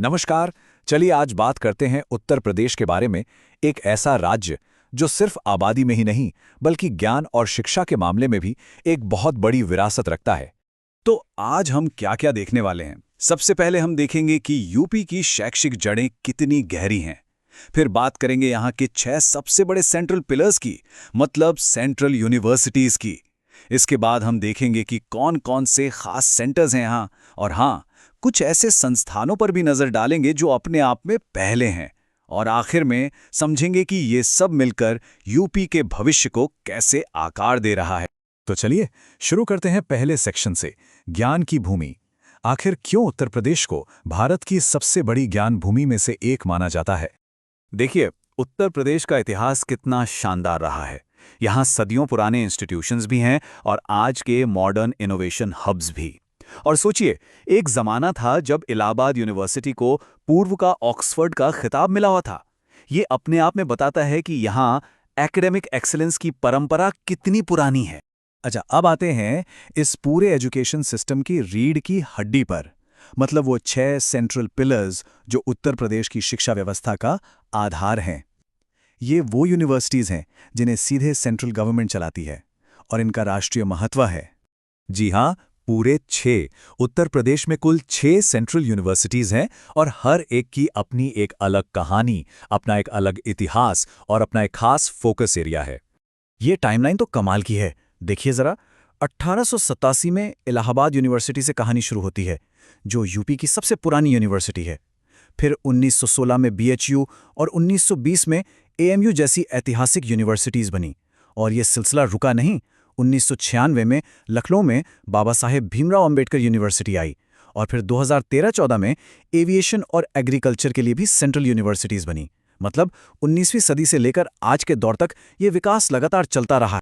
नमस्कार। चलिए आज बात करते हैं उत्तर प्रदेश के बारे में। एक ऐसा राज्य जो सिर्फ आबादी में ही नहीं बल्कि ज्ञान और शिक्षा के मामले में भी एक बहुत बड़ी विरासत रखता है। तो आज हम क्या-क्या देखने वाले हैं। सबसे पहले हम देखेंगे कि यूपी की शैक्षिक जड़ें कितनी गहरी हैं। फिर बात करेंगे यहाँ के 6 सबसे बड़े सेंट्रल पिलर्स की, मतलब सेंट्रल यूनिवर्सिटीज की। इसके बाद हम देखेंगे कि कौन-कौन से खास सेंटर्स हैं यहाँ, और हाँ, कुछ ऐसे संस्थानों पर भी नजर डालेंगे जो अपने आप में पहले हैं। और आखिर में समझेंगे कि ये सब मिलकर यूपी के भविष्य को कैसे आकार दे रहा है। तो चलिए शुरू करते हैं पहले सेक्शन से, ज्ञान की भूमि। आखिर क्यों उत्तर प्रदेश को भारत की सबसे बड़ी ज्ञान भूमि में से एक माना जाता है? देखिए, उत्तर प्रदेश का इतिहास कितना शानदार रहा है। यहाँ सदियों पुराने इंस्टीट्यूशंस भी हैं और आज के मॉडर्न इनोवेशन हब्स भी। और सोचिए, एक जमाना था जब इलाहाबाद यूनिवर्सिटी को पूर्व का ऑक्सफोर्ड का खिताब मिला हुआ था। ये अपने आप में बताता है कि यहाँ एकेडमिक एक्सीलेंस की परंपरा कितनी पुरानी है। अच्छा, अब आते हैं इस पूरे एजुकेशन सिस्टम की रीढ़ की हड्डी पर, मतलब वो 6 सेंट्रल पिलर्स जो उत्तर प्रदेश की शिक्षा व्यवस्था का आधार हैं। ये वो यूनिवर्सिटीज़ हैं जिन्हें सीधे सेंट्रल गवर्नमेंट चलाती है और इनका राष्ट्रीय महत्व है। जी हाँ, पूरे 6। उत्तर प्रदेश में कुल 6 सेंट्रल यूनिवर्सिटीज़ हैं और हर एक की अपनी एक अलग कहानी, अपना एक अलग इतिहास और अपना एक खास फोकस एरिया है। ये टाइमलाइन तो कमाल की है। देखिए ज़रा, 1887 में इलाहाबाद यूनिवर्सिटी से कहानी शुरू होती है, जो यूपी की सबसे पुरानी यूनिवर्सिटी है। फिर 1916 में बीएचयू और 1920 में एएमयू जैसी ऐतिहासिक यूनिवर्सिटीज़ बनी। और ये सिलसिला रुका नहीं। 1996 में लखनऊ में बाबा साहेब भीमराव अंबेडकर यूनिवर्सिटी आई और फिर 2013-14 में एविएशन और एग्रीकल्चर के लिए भी सेंट्रल यूनिवर्सिटीज़ बनी। मतलब 19वीं सदी से लेकर आज के दौर तक ये विकास लगातार चलता रहा।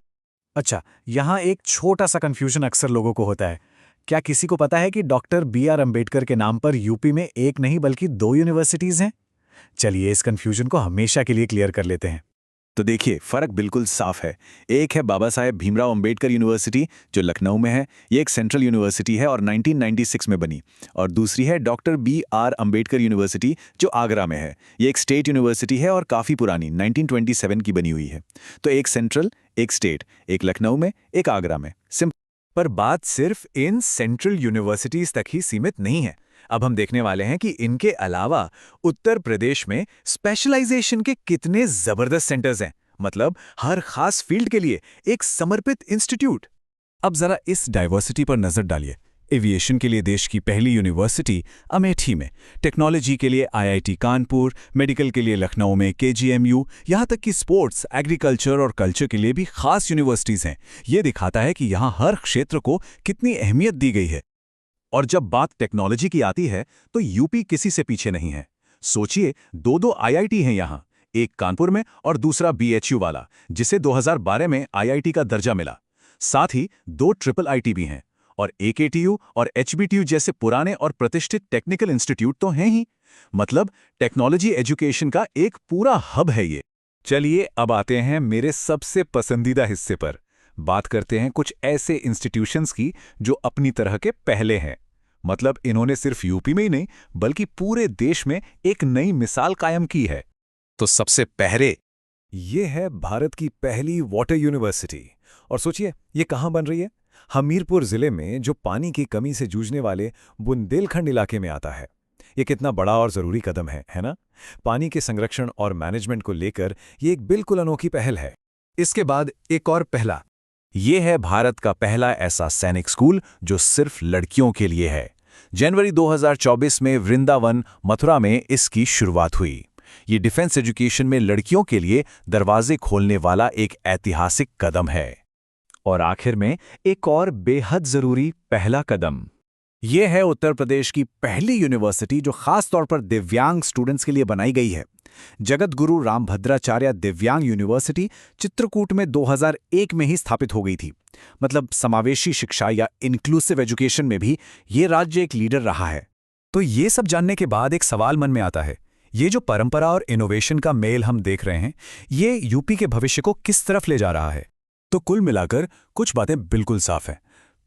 अच्छा, यहाँ एक छोटा सा कन्फ्यूजन अक्सर लोगों को होता है। क्या किसी को पता है कि डॉक्टर बी.आर. अंबेडकर के नाम पर यूपी में एक नहीं बल्कि 2 यूनिवर्सिटीज़ हैं? चलिए इस कन्फ्यूजन को हमेशा के लिए क्लियर कर लेते हैं। तो देखिए, फर्क बिल्कुल साफ है। एक है बाबा साहेब भीमराव अंबेडकर यूनिवर्सिटी जो लखनऊ में है, ये एक सेंट्रल यूनिवर्सिटी है और 1996 में बनी। और दूसरी है डॉक्टर बी.आर. अंबेडकर यूनिवर्सिटी जो आगरा में है। ये एक स्टेट यूनिवर्सिटी है और काफ़ी पुरानी, 1927 की बनी हुई है। तो एक सेंट्रल, एक स्टेट, एक लखनऊ में, एक आगरा में। पर बात सिर्फ इन सेंट्रल यूनिवर्सिटीज तक ही सीमित नहीं है। अब हम देखने वाले हैं कि इनके अलावा उत्तर प्रदेश में स्पेशलाइजेशन के कितने जबरदस्त सेंटर्स हैं, मतलब हर खास फील्ड के लिए एक समर्पित इंस्टीट्यूट। अब जरा इस डाइवर्सिटी पर नजर डालिए। एविएशन के लिए देश की पहली यूनिवर्सिटी अमेठी में, टेक्नोलॉजी के लिए आईआईटी कानपुर, मेडिकल के लिए लखनऊ में केजीएमयू, यहाँ तक कि स्पोर्ट्स, एग्रीकल्चर और कल्चर के लिए भी खास यूनिवर्सिटीज़ हैं। ये दिखाता है कि यहाँ हर क्षेत्र को कितनी अहमियत दी गई है। और जब बात टेक्नोलॉजी की आती है तो यूपी किसी से पीछे नहीं है। सोचिए, 2 आईआईटी हैं यहाँ, एक कानपुर में और दूसरा बीएचयू वाला, जिसे 2012 में आईआईटी का दर्जा मिला। साथ ही 2 ट्रिपल आईटी भी हैं और एकेटीयू और एचबीटीयू जैसे पुराने और प्रतिष्ठित टेक्निकल इंस्टीट्यूट तो हैं ही। मतलब टेक्नोलॉजी एजुकेशन का एक पूरा हब है ये। चलिए अब आते हैं मेरे सबसे पसंदीदा हिस्से पर। बात करते हैं कुछ ऐसे इंस्टीट्यूशंस की जो अपनी तरह के पहले हैं। मतलब इन्होंने सिर्फ यूपी में ही नहीं बल्कि पूरे देश में एक नई मिसाल कायम की है। तो सबसे पहले ये है भारत की पहली वाटर यूनिवर्सिटी। और सोचिए, ये कहाँ बन रही है? हमीरपुर जिले में, जो पानी की कमी से जूझने वाले बुंदेलखंड इलाके में आता है। ये कितना बड़ा और जरूरी कदम है ना? पानी के संरक्षण और मैनेजमेंट को लेकर ये एक बिल्कुल अनोखी पहल है। इसके बाद एक और पहला, ये है भारत का पहला ऐसा सैनिक स्कूल जो सिर्फ लड़कियों के लिए है। जनवरी 2024 में वृंदावन, मथुरा में इसकी शुरुआत हुई। ये डिफेंस एजुकेशन में लड़कियों के लिए दरवाजे खोलने वाला एक ऐतिहासिक कदम है। और आखिर में एक और बेहद जरूरी पहला कदम, ये है उत्तर प्रदेश की पहली यूनिवर्सिटी जो खास तौर पर दिव्यांग स्टूडेंट्स के लिए बनाई गई है। जगत गुरु रामभद्राचार्य दिव्यांग यूनिवर्सिटी चित्रकूट में 2001 में ही स्थापित हो गई थी। मतलब समावेशी शिक्षा या इंक्लूसिव एजुकेशन में भी ये राज्य एक लीडर रहा है। तो ये सब जानने के बाद एक सवाल मन में आता है, ये जो परंपरा और इनोवेशन का मेल हम देख रहे हैं, ये यूपी के भविष्य को किस तरफ ले जा रहा है? तो कुल मिलाकर कुछ बातें बिल्कुल साफ हैं।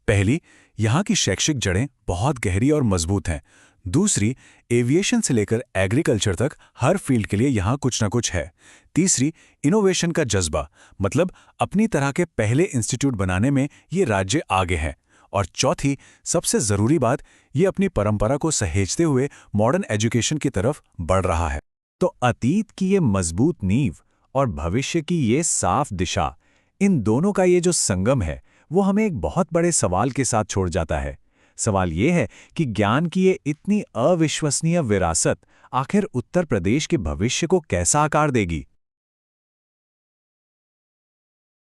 पहली, यहाँ की शैक्षिक जड़ें बहुत गहरी और मजबूत हैं। दूसरी, एविएशन से लेकर एग्रीकल्चर तक हर फील्ड के लिए यहाँ कुछ ना कुछ है। तीसरी, इनोवेशन का जज्बा, मतलब अपनी तरह के पहले इंस्टीट्यूट बनाने में ये राज्य आगे है। और चौथी, सबसे जरूरी बात, ये अपनी परंपरा को सहेजते हुए मॉडर्न एजुकेशन की तरफ बढ़ रहा है। तो अतीत की ये मजबूत नींव और भविष्य की ये साफ दिशा, इन दोनों का ये जो संगम है, वो हमें एक बहुत बड़े सवाल के साथ छोड़ जाता है। सवाल ये है कि ज्ञान की ये इतनी अविश्वसनीय विरासत आखिर उत्तर प्रदेश के भविष्य को कैसा आकार देगी।